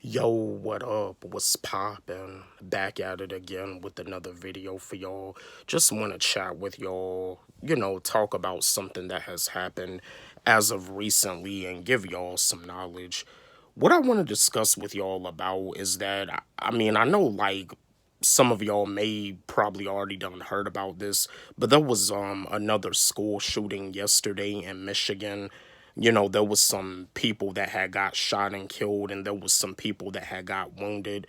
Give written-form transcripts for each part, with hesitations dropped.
Yo, what up? What's poppin'? Back at it again with another video for y'all. Just want to chat with y'all, talk about something that has happened as of recently and give y'all some knowledge. What I want to discuss with y'all about is that, I know like some of y'all may probably already done heard about this, but there was another school shooting yesterday in Michigan. There was some people that had got shot and killed, and there was some people that had got wounded.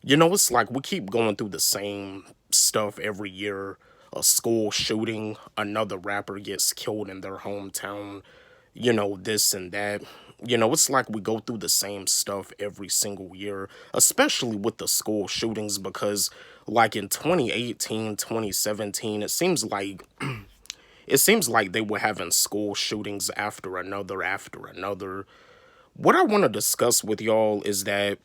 It's like we keep going through the same stuff every year. A school shooting, another rapper gets killed in their hometown, this and that. It's like we go through the same stuff every single year, especially with the school shootings, because like in 2018, 2017, it seems like they were having school shootings after another. What I want to discuss with y'all is that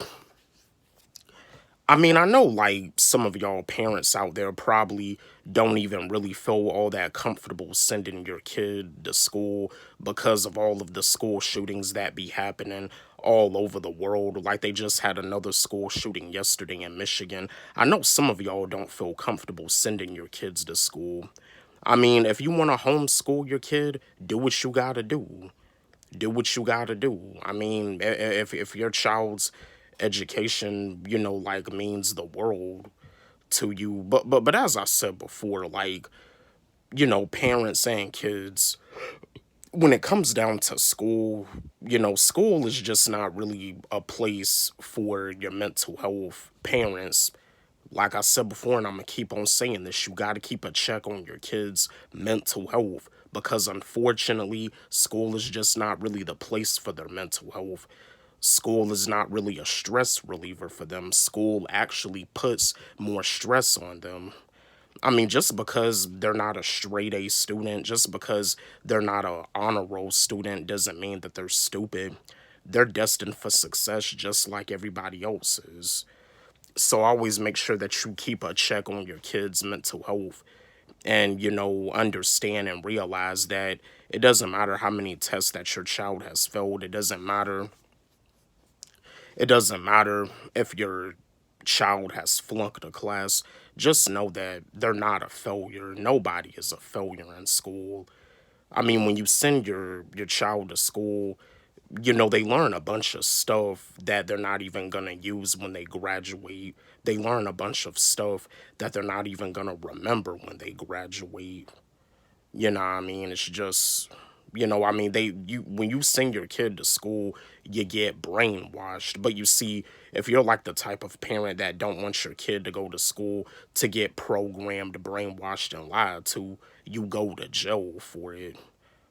I know like some of y'all parents out there probably don't even really feel all that comfortable sending your kid to school because of all of the school shootings that be happening all over the world. Like they just had another school shooting yesterday in Michigan. I know some of y'all don't feel comfortable sending your kids to school. If you want to homeschool your kid, do what you gotta do. Do what you gotta do. If your child's education, like means the world to you, but as I said before, like parents and kids, when it comes down to school, school is just not really a place for your mental health. Parents, like I said before, and I'm gonna keep on saying this, you gotta keep a check on your kids' mental health because unfortunately, school is just not really the place for their mental health. School is not really a stress reliever for them. School actually puts more stress on them. Just because they're not a straight A student, just because they're not a honor roll student, doesn't mean that they're stupid. They're destined for success just like everybody else is. So always make sure that you keep a check on your kids' mental health and, understand and realize that it doesn't matter how many tests that your child has failed. It doesn't matter if your child has flunked a class. Just know that they're not a failure. Nobody is a failure in school. When you send your child to school, they learn a bunch of stuff that they're not even going to use when they graduate. They learn a bunch of stuff that they're not even going to remember when they graduate. It's just, they you when you send your kid to school, you get brainwashed. But you see, if you're like the type of parent that don't want your kid to go to school to get programmed, brainwashed, and lied to, you go to jail for it.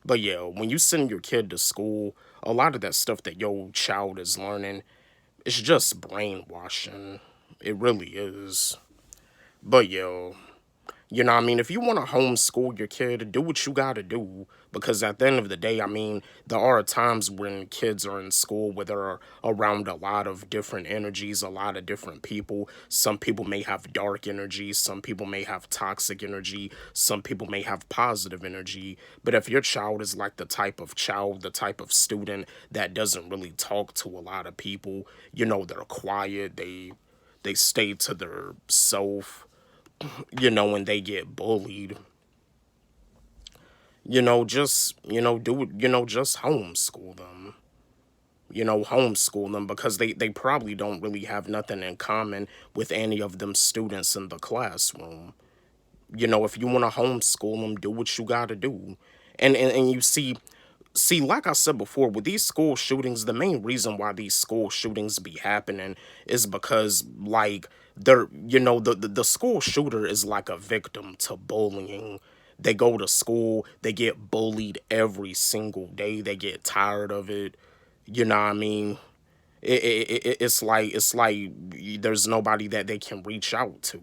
But yeah, when you send your kid to school, a lot of that stuff that your child is learning, it's just brainwashing. It really is. But yeah, if you want to homeschool your kid, do what you gotta do. Because at the end of the day, there are times when kids are in school where they're around a lot of different energies, a lot of different people. Some people may have dark energy, some people may have toxic energy, some people may have positive energy. But if your child is like the type of child, the type of student that doesn't really talk to a lot of people, they're quiet, they stay to their self, when they get bullied, do it, just homeschool them because they probably don't really have nothing in common with any of them students in the classroom. If you want to homeschool them, do what you got to do. And you see, like I said before, with these school shootings, the main reason why these school shootings be happening is because, like, the school shooter is like a victim to bullying. They go to school, they get bullied every single day, they get tired of it. You know what I mean? It's like there's nobody that they can reach out to.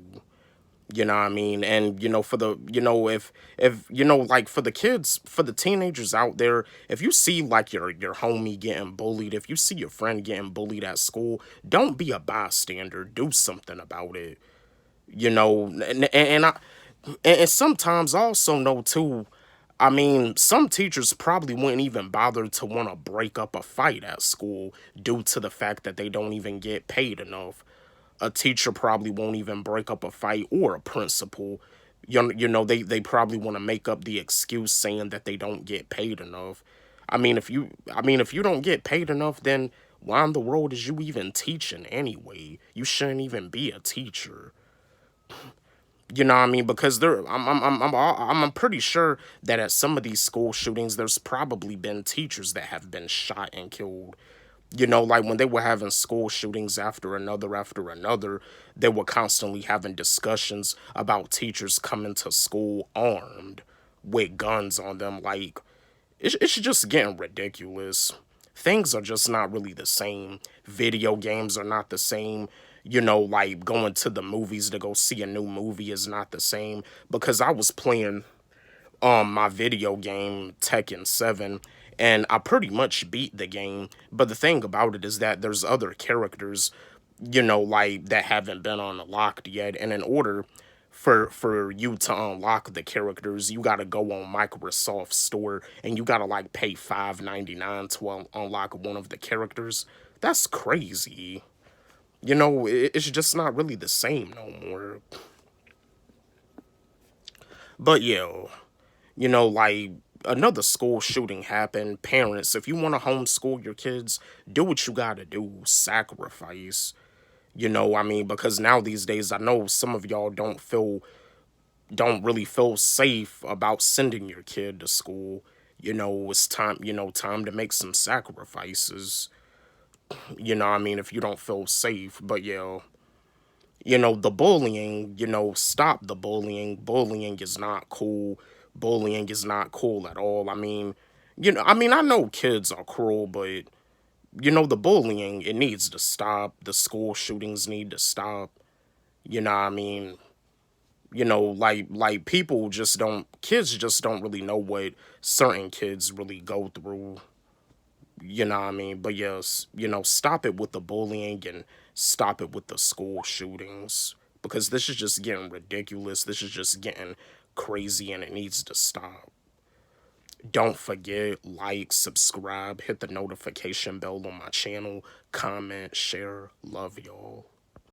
And for the if like for the kids, for the teenagers out there, if you see like your homie getting bullied, if you see your friend getting bullied at school, don't be a bystander, do something about it. And I and sometimes also know too, I mean, some teachers probably wouldn't even bother to want to break up a fight at school due to the fact that they don't even get paid enough. A teacher probably won't even break up a fight, or a principal. They probably want to make up the excuse saying that they don't get paid enough. If you don't get paid enough, then why in the world is you even teaching anyway? You shouldn't even be a teacher. You know what I mean? Because I'm pretty sure that at some of these school shootings, there's probably been teachers that have been shot and killed. Like when they were having school shootings after another, they were constantly having discussions about teachers coming to school armed with guns on them. Like, it's just getting ridiculous. Things are just not really the same. Video games are not the same. Like going to the movies to go see a new movie is not the same. Because I was playing my video game Tekken 7, and I pretty much beat the game. But the thing about it is that there's other characters, like that haven't been unlocked yet. And in order for you to unlock the characters, you gotta go on Microsoft Store and you gotta like pay $5.99 to unlock one of the characters. That's crazy. It's just not really the same no more. But yeah, like another school shooting happened. Parents, if you want to homeschool your kids, do what you gotta do. Sacrifice. Because now these days, I know some of y'all don't really feel safe about sending your kid to school. It's time to make some sacrifices. If you don't feel safe. But yeah, the bullying, stop the bullying. Bullying is not cool. Bullying is not cool at all. I know kids are cruel, but the bullying, it needs to stop. The school shootings need to stop. You know what I mean? Like people just don't kids just don't really know what certain kids really go through. But yes, stop it with the bullying and stop it with the school shootings, because this is just getting ridiculous. This is just getting crazy, and it needs to stop. Don't forget, like, subscribe, hit the notification bell on my channel, comment, share. Love y'all.